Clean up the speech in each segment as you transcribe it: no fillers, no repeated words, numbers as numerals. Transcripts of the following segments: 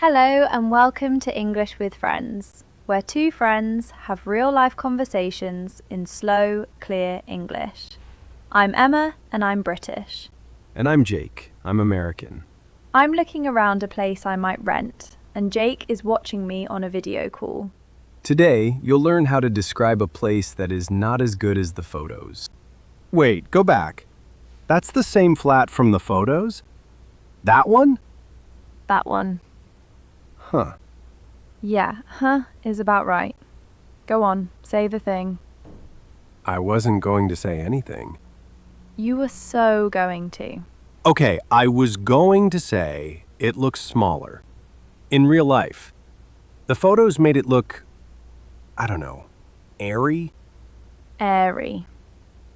Hello and welcome to English with Friends, where two friends have real-life conversations in slow, clear English. I'm Emma and I'm British. And I'm Jake. I'm American. I'm looking around a place I might rent, and Jake is watching me on a video call. Today, you'll learn how to describe a place that is not as good as the photos. Wait, go back. That's the same flat from the photos? That one? That one. Huh. Yeah, is about right. Go on, say the thing. I wasn't going to say anything. You were so going to. Okay, I was going to say it looks smaller. In real life. The photos made it look, I don't know, airy? Airy.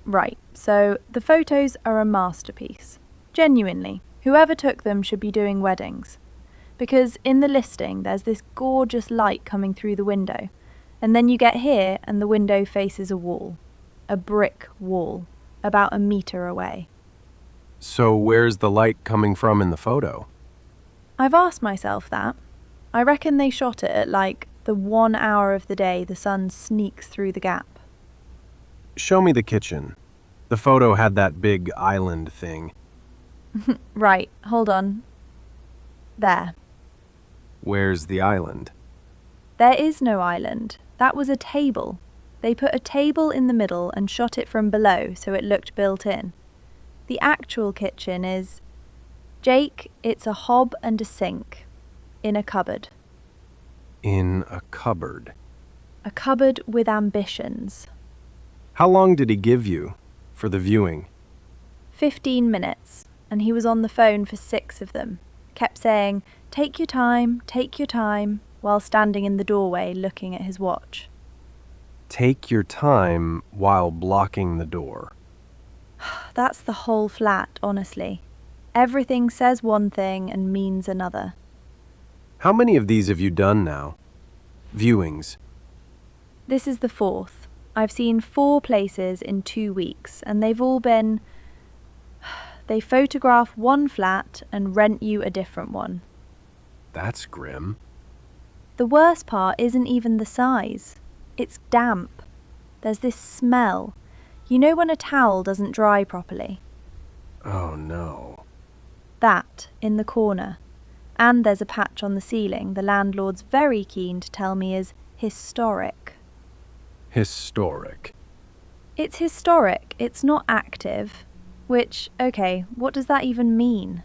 Right, so the photos are a masterpiece. Genuinely, whoever took them should be doing weddings. Because in the listing there's this gorgeous light coming through the window, and then you get here and the window faces a wall. A brick wall, about a meter away. So where's the light coming from in the photo? I've asked myself that. I reckon they shot it at like the 1 hour of the day the sun sneaks through the gap. Show me the kitchen. The photo had that big island thing. Right, hold on. There. Where's the island? There is no island. That was a table. They put a table in the middle and shot it from below so it looked built in. The actual kitchen is... Jake, it's a hob and a sink. In a cupboard. In a cupboard. A cupboard with ambitions. How long did he give you for the viewing? 15 minutes, and he was on the phone for 6 of them. Kept saying, take your time, while standing in the doorway looking at his watch. Take your time while blocking the door. That's the whole flat, honestly. Everything says one thing and means another. How many of these have you done now? Viewings. This is the 4th. I've seen 4 places in 2 weeks, and they've all been... They photograph one flat and rent you a different one. That's grim. The worst part isn't even the size. It's damp. There's this smell. You know when a towel doesn't dry properly? Oh no. That, in the corner. And there's a patch on the ceiling the landlord's very keen to tell me is historic. Historic. It's historic, it's not active. Which, okay, what does that even mean?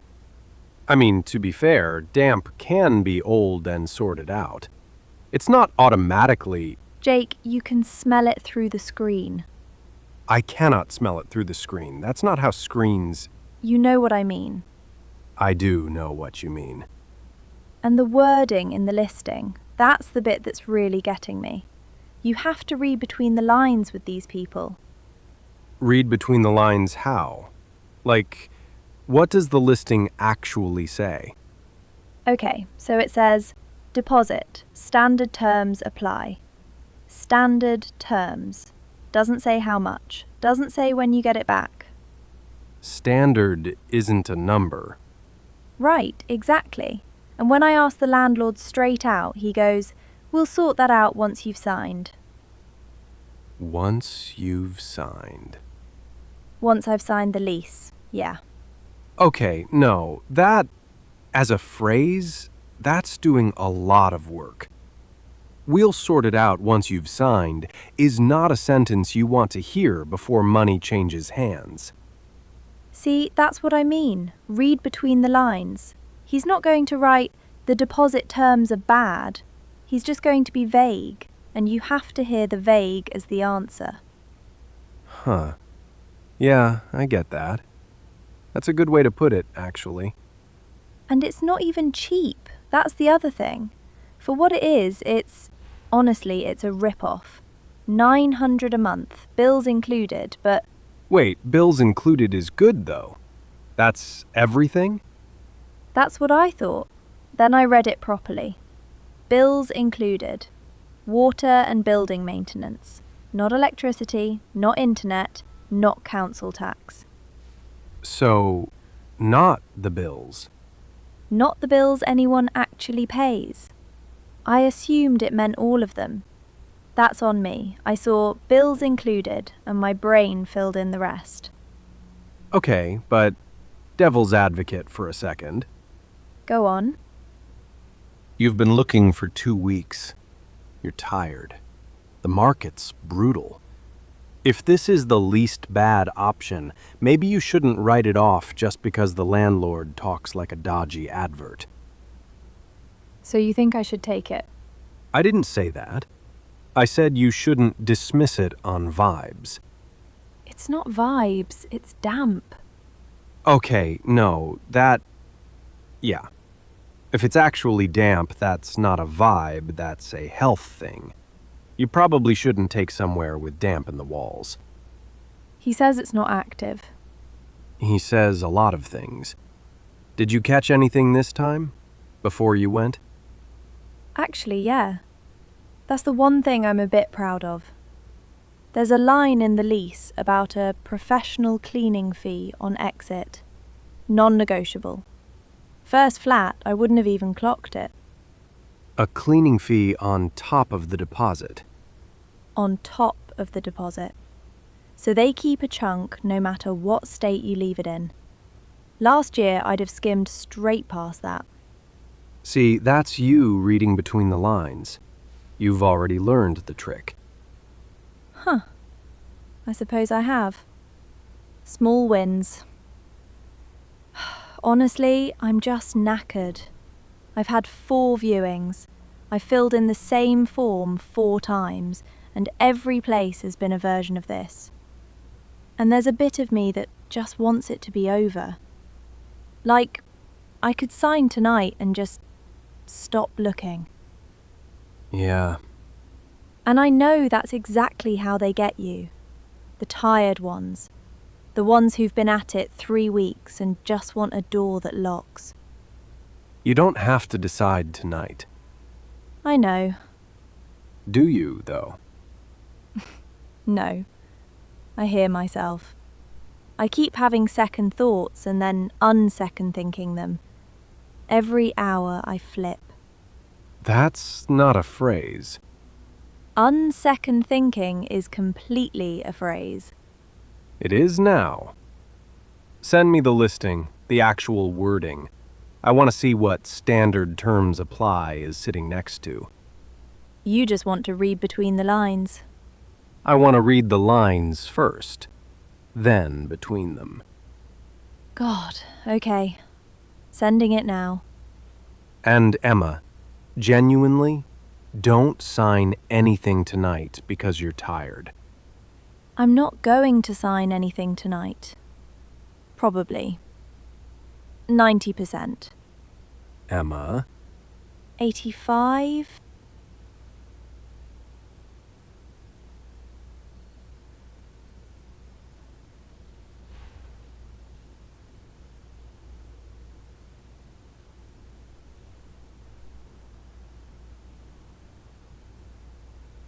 I mean, to be fair, damp can be old and sorted out. It's not automatically... Jake, you can smell it through the screen. I cannot smell it through the screen. That's not how screens... You know what I mean. I do know what you mean. And the wording in the listing, that's the bit that's really getting me. You have to read between the lines with these people. Read between the lines how? Like, what does the listing actually say? Okay, so it says, deposit, standard terms apply. Standard terms. Doesn't say how much. Doesn't say when you get it back. Standard isn't a number. Right, exactly. And when I ask the landlord straight out, he goes, we'll sort that out once you've signed. Once you've signed. Once I've signed the lease, yeah. Okay, no, that, as a phrase, that's doing a lot of work. We'll sort it out once you've signed is not a sentence you want to hear before money changes hands. See, that's what I mean. Read between the lines. He's not going to write, the deposit terms are bad. He's just going to be vague, and you have to hear the vague as the answer. Huh. Yeah, I get that. That's a good way to put it, actually. And it's not even cheap. That's the other thing. For what it is, honestly, it's a rip-off. $900 a month, bills included, but... Wait, bills included is good, though. That's everything? That's what I thought. Then I read it properly. Bills included. Water and building maintenance. Not electricity, not internet, not council tax. So, not the bills. not the bills anyone actually pays. I assumed it meant all of them. That's on me. I saw bills included, and my brain filled in the rest. Okay, but devil's advocate for a second. Go on. You've been looking for 2 weeks. You're tired. The market's brutal. If this is the least bad option, maybe you shouldn't write it off just because the landlord talks like a dodgy advert. So you think I should take it? I didn't say that. I said you shouldn't dismiss it on vibes. It's not vibes, it's damp. Okay, no, yeah. If it's actually damp, that's not a vibe, that's a health thing. You probably shouldn't take somewhere with damp in the walls. He says it's not active. He says a lot of things. Did you catch anything this time? Before you went? Actually, yeah. That's the one thing I'm a bit proud of. There's a line in the lease about a professional cleaning fee on exit. Non-negotiable. First flat, I wouldn't have even clocked it. A cleaning fee on top of the deposit. On top of the deposit. So they keep a chunk no matter what state you leave it in. Last year, I'd have skimmed straight past that. See, that's you reading between the lines. You've already learned the trick. Huh. I suppose I have. Small wins. Honestly, I'm just knackered. I've had 4 viewings. I filled in the same form 4 times, and every place has been a version of this. And there's a bit of me that just wants it to be over. Like, I could sign tonight and just stop looking. Yeah. And I know that's exactly how they get you. The tired ones. The ones who've been at it 3 weeks and just want a door that locks. You don't have to decide tonight. I know. Do you, though? No. I hear myself. I keep having second thoughts and then unsecond thinking them. Every hour I flip. That's not a phrase. Unsecond thinking is completely a phrase. It is now. Send me the listing, the actual wording. I want to see what standard terms apply is sitting next to. You just want to read between the lines. I want to read the lines first, then between them. God, okay. Sending it now. And Emma, genuinely, don't sign anything tonight because you're tired. I'm not going to sign anything tonight. Probably. 90%. Emma? 85?